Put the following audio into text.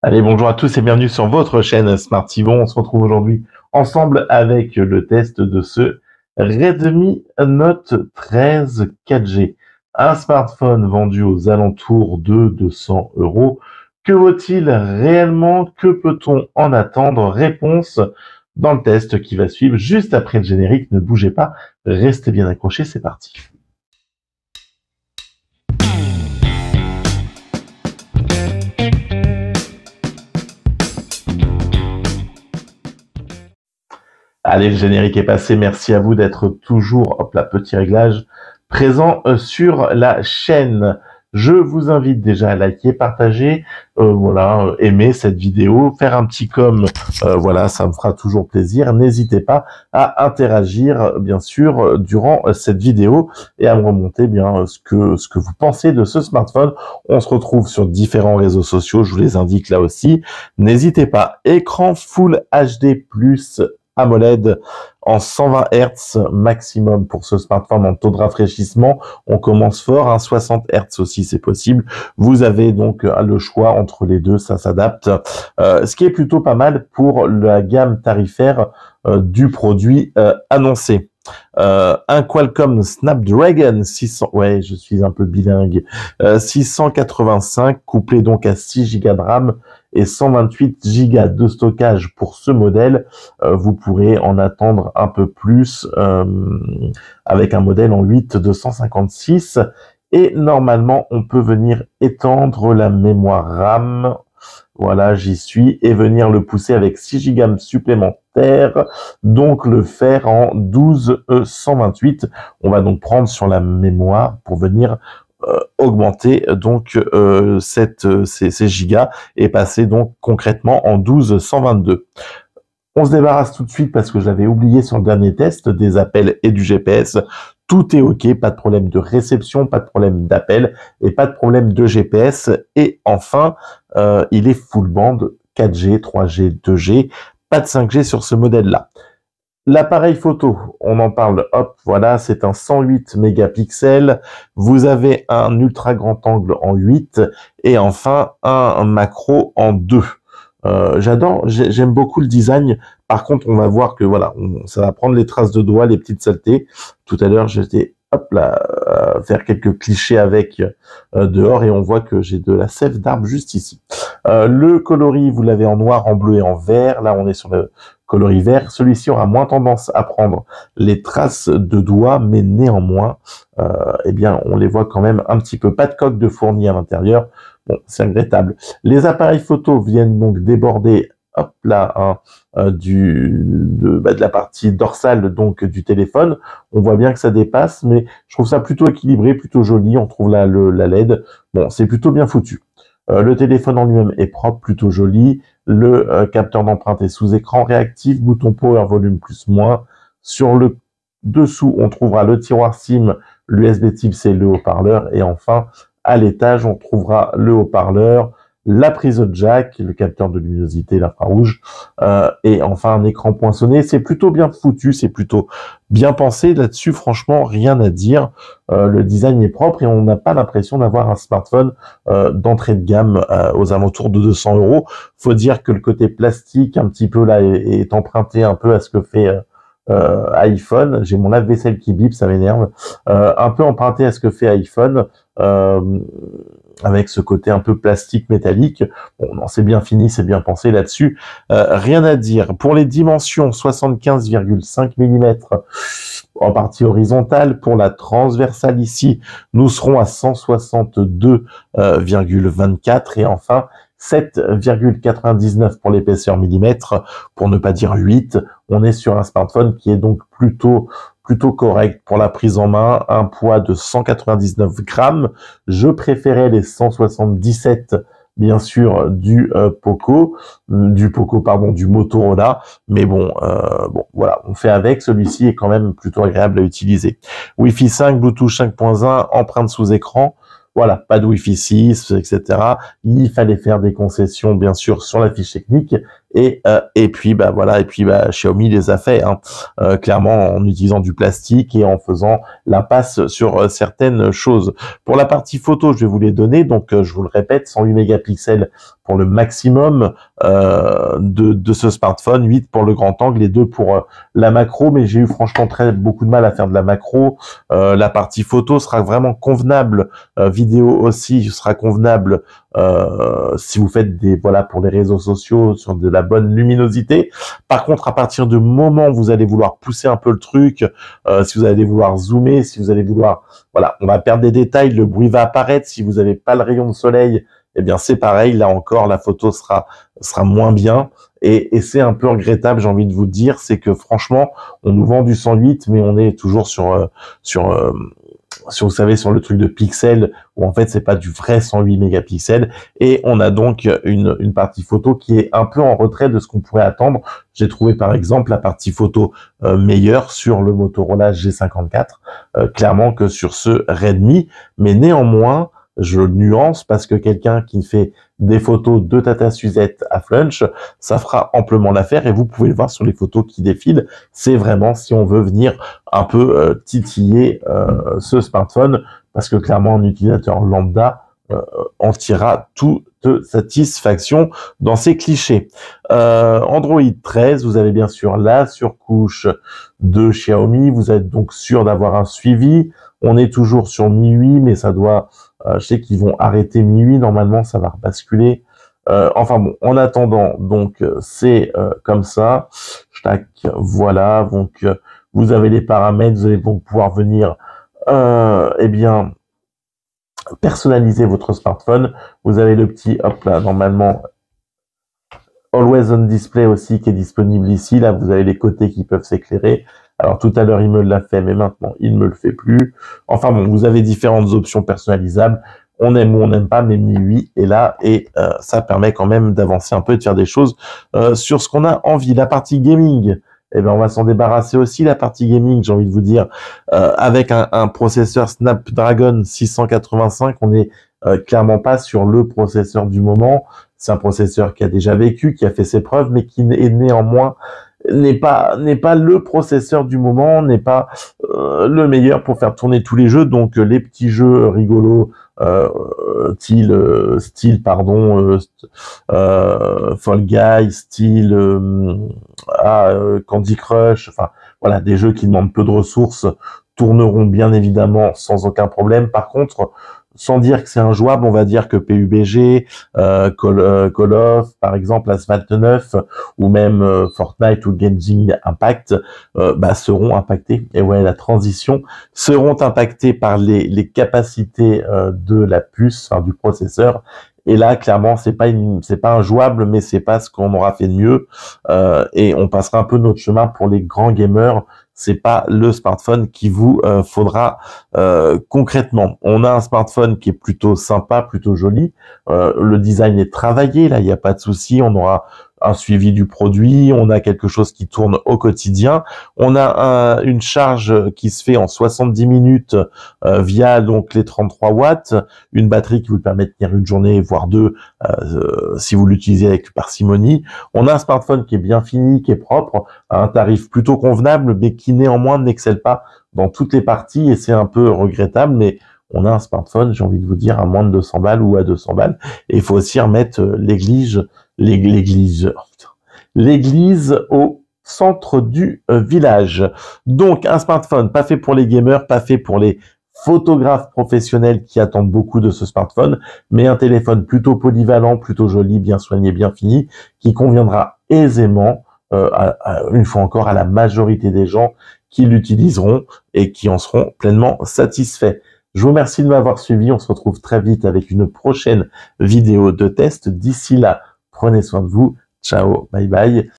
Allez, bonjour à tous et bienvenue sur votre chaîne Smart Yvon. On se retrouve aujourd'hui ensemble avec le test de ce Redmi Note 13 4G. Un smartphone vendu aux alentours de 200 euros. Que vaut-il réellement? Que peut-on en attendre? Réponse dans le test qui va suivre juste après le générique. Ne bougez pas, restez bien accrochés, c'est parti. Allez, le générique est passé. Merci à vous d'être toujours, hop là, petit réglage, présent sur la chaîne. Je vous invite déjà à liker, partager, aimer cette vidéo, faire un petit voilà, ça me fera toujours plaisir. N'hésitez pas à interagir, bien sûr, durant cette vidéo et à me remonter bien ce que vous pensez de ce smartphone. On se retrouve sur différents réseaux sociaux, je vous les indique là aussi. N'hésitez pas. Écran Full HD+, AMOLED en 120 Hz maximum pour ce smartphone en taux de rafraîchissement. On commence fort, 60 Hz aussi c'est possible. Vous avez donc le choix entre les deux, ça s'adapte. Ce qui est plutôt pas mal pour la gamme tarifaire du produit annoncé. Un Qualcomm Snapdragon 600, ouais, je suis un peu bilingue, 685 couplé donc à 6 Go de RAM et 128 Go de stockage pour ce modèle. Vous pourrez en attendre un peu plus avec un modèle en 8 256 et normalement on peut venir étendre la mémoire RAM. Voilà, j'y suis, et venir le pousser avec 6 Go supplémentaires, donc le faire en 12 128. On va donc prendre sur la mémoire pour venir augmenter donc ces gigas et passer donc concrètement en 12 122. On se débarrasse tout de suite parce que je l'avais oublié sur le dernier test, des appels et du GPS. Tout est OK, pas de problème de réception, pas de problème d'appel et pas de problème de GPS. Et enfin, il est full band 4G, 3G, 2G, pas de 5G sur ce modèle-là. L'appareil photo, on en parle, hop, voilà, c'est un 108 mégapixels. Vous avez un ultra grand angle en 8 et enfin un macro en 2. J'aime beaucoup le design. Par contre, on va voir que voilà, ça va prendre les traces de doigts, les petites saletés. Tout à l'heure, j'étais hop là faire quelques clichés avec dehors et on voit que j'ai de la sève d'arbre juste ici. Le coloris, vous l'avez en noir, en bleu et en vert. Là, on est sur le coloris vert. Celui-ci aura moins tendance à prendre les traces de doigts, mais néanmoins, eh bien, on les voit quand même un petit peu. Pas de coque de fourni à l'intérieur. Bon, c'est regrettable. Les appareils photo viennent donc déborder, hop là, de la partie dorsale donc du téléphone. On voit bien que ça dépasse, mais je trouve ça plutôt équilibré, plutôt joli. On trouve là la LED. Bon, c'est plutôt bien foutu. Le téléphone en lui-même est propre, plutôt joli. Le capteur d'empreinte est sous écran réactif, bouton power, volume plus moins. Sur le dessous, on trouvera le tiroir SIM, l'USB type C, le haut-parleur et enfin à l'étage, on trouvera le haut-parleur, la prise jack, le capteur de luminosité, l'infrarouge, et enfin un écran poinçonné. C'est plutôt bien foutu, c'est plutôt bien pensé. Là-dessus, franchement, rien à dire. Le design est propre et on n'a pas l'impression d'avoir un smartphone d'entrée de gamme aux alentours de 200 euros. Faut dire que le côté plastique, un petit peu là, est emprunté un peu à ce que fait iPhone. J'ai mon lave-vaisselle qui bip, ça m'énerve. Un peu emprunté à ce que fait iPhone, avec ce côté un peu plastique métallique. Bon, non, c'est bien fini, c'est bien pensé là-dessus. Rien à dire. Pour les dimensions, 75,5 mm en partie horizontale. Pour la transversale ici, nous serons à 162,24 et enfin 7,99 pour l'épaisseur millimètre, pour ne pas dire 8. On est sur un smartphone qui est donc plutôt correct pour la prise en main, un poids de 199 grammes. Je préférais les 177, bien sûr, du Motorola, mais bon, voilà, on fait avec. Celui-ci est quand même plutôt agréable à utiliser. Wi-Fi 5, Bluetooth 5.1, empreinte sous écran. Voilà, pas de Wi-Fi 6, etc. Il fallait faire des concessions, bien sûr, sur la fiche technique. Et puis bah voilà, et puis bah Xiaomi les a fait, hein, clairement en utilisant du plastique et en faisant l'impasse sur certaines choses. Pour la partie photo, je vais vous les donner. Donc je vous le répète, 108 mégapixels pour le maximum de ce smartphone, 8 pour le grand angle et 2 pour la macro, mais j'ai eu franchement beaucoup de mal à faire de la macro. La partie photo sera vraiment convenable, vidéo aussi sera convenable si vous faites voilà, pour les réseaux sociaux sur de la bonne luminosité. Par contre, à partir du moment où vous allez vouloir pousser un peu le truc, si vous allez vouloir zoomer, si vous allez vouloir, voilà, on va perdre des détails, le bruit va apparaître. Si vous n'avez pas le rayon de soleil, eh bien c'est pareil, là encore la photo sera moins bien et c'est un peu regrettable, j'ai envie de vous dire, c'est que franchement on nous vend du 108 mais on est toujours sur vous savez, sur le truc de pixels où en fait c'est pas du vrai 108 mégapixels et on a donc une partie photo qui est un peu en retrait de ce qu'on pourrait attendre. J'ai trouvé par exemple la partie photo meilleure sur le Motorola G54 clairement que sur ce Redmi, mais néanmoins je nuance parce que quelqu'un qui fait des photos de Tata Suzette à Flunch, ça fera amplement l'affaire et vous pouvez le voir sur les photos qui défilent. C'est vraiment si on veut venir un peu titiller ce smartphone parce que clairement un utilisateur lambda en tirera toute satisfaction dans ces clichés. Android 13, vous avez bien sûr la surcouche de Xiaomi, vous êtes donc sûr d'avoir un suivi. On est toujours sur Mi 8, mais ça doit... je sais qu'ils vont arrêter Mi 8, normalement ça va rebasculer. Enfin bon, en attendant, donc c'est comme ça. Tac, voilà, donc vous avez les paramètres, vous allez donc pouvoir venir, eh bien, personnaliser votre smartphone. Vous avez le petit, hop là, normalement, Always on Display aussi qui est disponible ici. Là, vous avez les côtés qui peuvent s'éclairer. Alors tout à l'heure, il me l'a fait, mais maintenant, il ne me le fait plus. Enfin bon, vous avez différentes options personnalisables. On aime ou on n'aime pas, mais Mi 8 est là et ça permet quand même d'avancer un peu et de faire des choses sur ce qu'on a envie. La partie gaming, eh ben on va s'en débarrasser aussi. La partie gaming, j'ai envie de vous dire, avec un processeur Snapdragon 685, on est clairement pas sur le processeur du moment. C'est un processeur qui a déjà vécu, qui a fait ses preuves, mais qui est néanmoins n'est pas le processeur du moment, n'est pas le meilleur pour faire tourner tous les jeux. Donc les petits jeux rigolos, Fall Guys, Candy Crush, enfin voilà, des jeux qui demandent peu de ressources tourneront bien évidemment sans aucun problème. Par contre, sans dire que c'est injouable, on va dire que PUBG, Call of, par exemple, Asphalt 9, ou même Fortnite ou Genshin Impact, seront impactés. Et ouais, la transition seront impactés par les capacités de la puce, enfin, du processeur. Et là, clairement, c'est pas injouable, mais c'est pas ce qu'on aura fait de mieux. Et on passera un peu notre chemin pour les grands gamers. C'est pas le smartphone qui vous faudra concrètement. On a un smartphone qui est plutôt sympa, plutôt joli. Le design est travaillé, là, il n'y a pas de souci. On aura un suivi du produit, on a quelque chose qui tourne au quotidien, on a une charge qui se fait en 70 minutes via donc les 33 watts, une batterie qui vous permet de tenir une journée, voire deux, si vous l'utilisez avec parcimonie. On a un smartphone qui est bien fini, qui est propre, à un tarif plutôt convenable, mais qui néanmoins n'excelle pas dans toutes les parties, et c'est un peu regrettable, mais on a un smartphone, j'ai envie de vous dire, à moins de 200 balles ou à 200 balles, et il faut aussi remettre l'église au centre du village. Donc un smartphone pas fait pour les gamers, pas fait pour les photographes professionnels qui attendent beaucoup de ce smartphone, mais un téléphone plutôt polyvalent, plutôt joli, bien soigné, bien fini, qui conviendra aisément, une fois encore, à la majorité des gens qui l'utiliseront et qui en seront pleinement satisfaits. Je vous remercie de m'avoir suivi. On se retrouve très vite avec une prochaine vidéo de test. D'ici là, prenez soin de vous. Ciao, bye bye.